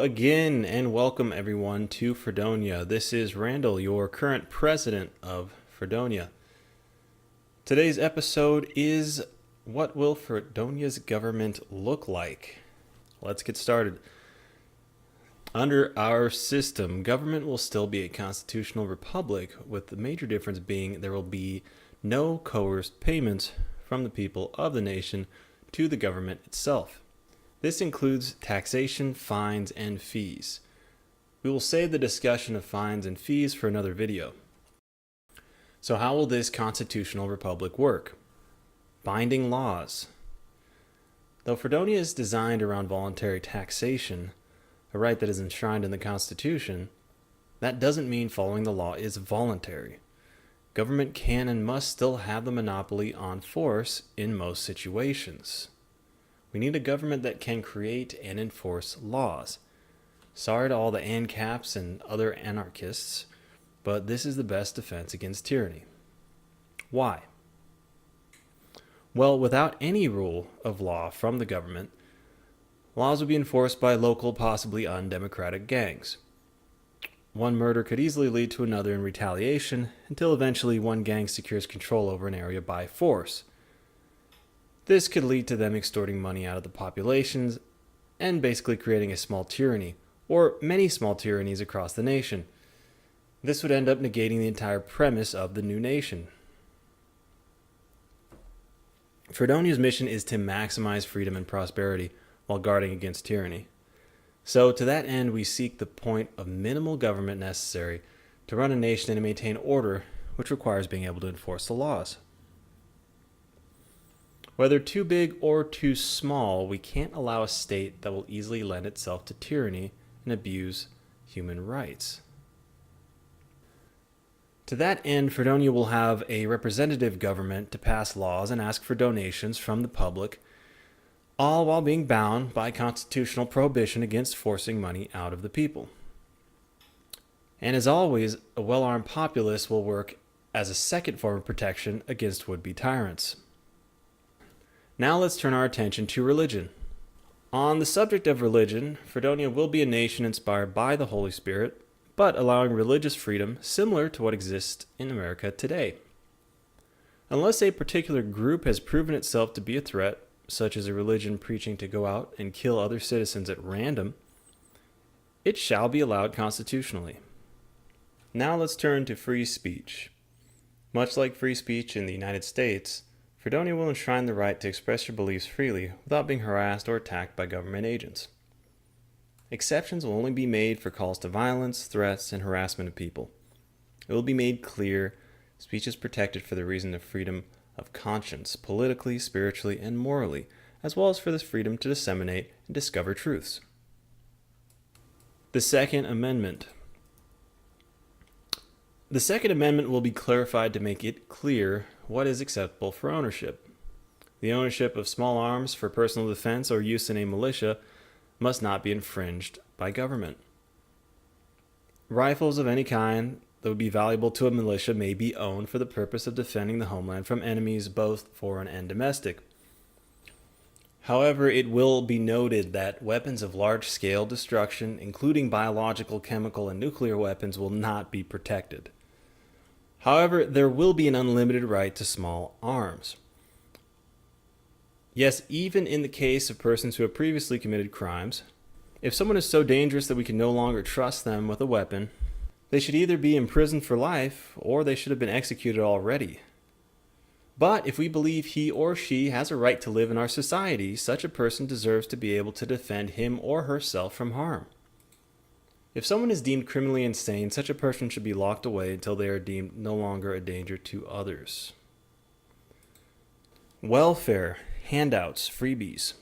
again, and welcome everyone to Freedonia. This is Randall, your current president of Freedonia. Today's episode is, what will Freedonia's government look like? Let's get started. Under our system, government will still be a constitutional republic, with the major difference being there will be no coerced payments from the people of the nation to the government itself. This includes taxation, fines, and fees. We will save the discussion of fines and fees for another video. So how will this constitutional republic work? Binding laws. Though Freedonia is designed around voluntary taxation, a right that is enshrined in the Constitution, that doesn't mean following the law is voluntary. Government can and must still have the monopoly on force in most situations. We need a government that can create and enforce laws. Sorry to all the ANCAPs and other anarchists, but this is the best defense against tyranny. Why? Well, without any rule of law from the government, laws would be enforced by local, possibly undemocratic gangs. One murder could easily lead to another in retaliation, until eventually one gang secures control over an area by force. This could lead to them extorting money out of the populations and basically creating a small tyranny, or many small tyrannies across the nation. This would end up negating the entire premise of the new nation. Freedonia's mission is to maximize freedom and prosperity while guarding against tyranny. So to that end, we seek the point of minimal government necessary to run a nation and to maintain order, which requires being able to enforce the laws. Whether too big or too small, we can't allow a state that will easily lend itself to tyranny and abuse human rights. To that end, Freedonia will have a representative government to pass laws and ask for donations from the public, all while being bound by constitutional prohibition against forcing money out of the people. And as always, a well-armed populace will work as a second form of protection against would-be tyrants. Now let's turn our attention to religion. On the subject of religion, Freedonia will be a nation inspired by the Holy Spirit, but allowing religious freedom similar to what exists in America today. Unless a particular group has proven itself to be a threat, such as a religion preaching to go out and kill other citizens at random, it shall be allowed constitutionally. Now let's turn to free speech. Much like free speech in the United States, Freedonia will enshrine the right to express your beliefs freely without being harassed or attacked by government agents. Exceptions will only be made for calls to violence, threats, and harassment of people. It will be made clear speech is protected for the reason of freedom of conscience, politically, spiritually, and morally, as well as for this freedom to disseminate and discover truths. The Second Amendment. The Second Amendment will be clarified to make it clear what is acceptable for ownership. The ownership of small arms for personal defense or use in a militia must not be infringed by government. Rifles of any kind that would be valuable to a militia may be owned for the purpose of defending the homeland from enemies both foreign and domestic. However, it will be noted that weapons of large-scale destruction, including biological, chemical, and nuclear weapons, will not be protected. However, there will be an unlimited right to small arms. Yes, even in the case of persons who have previously committed crimes, if someone is so dangerous that we can no longer trust them with a weapon, they should either be imprisoned for life or they should have been executed already. But if we believe he or she has a right to live in our society, such a person deserves to be able to defend him or herself from harm. If someone is deemed criminally insane, such a person should be locked away until they are deemed no longer a danger to others. Welfare, handouts, freebies.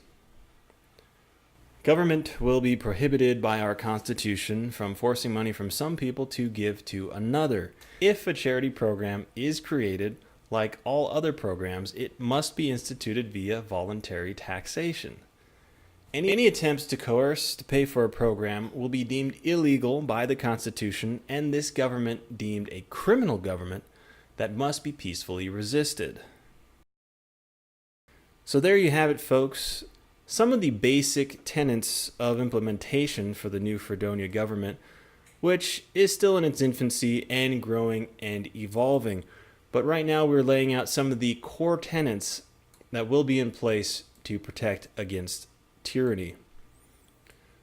Government will be prohibited by our Constitution from forcing money from some people to give to another. If a charity program is created, like all other programs, it must be instituted via voluntary taxation. Any attempts to coerce to pay for a program will be deemed illegal by the Constitution, and this government deemed a criminal government that must be peacefully resisted. So there you have it, folks. some of the basic tenets of implementation for the new Freedonia government, which is still in its infancy and growing and evolving. But right now we're laying out some of the core tenets that will be in place to protect against tyranny.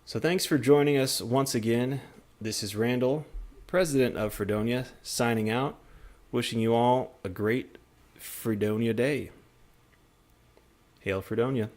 So thanks for joining us once again. This is Randall, president of Freedonia, signing out, wishing you all a great Freedonia day. Hail Freedonia.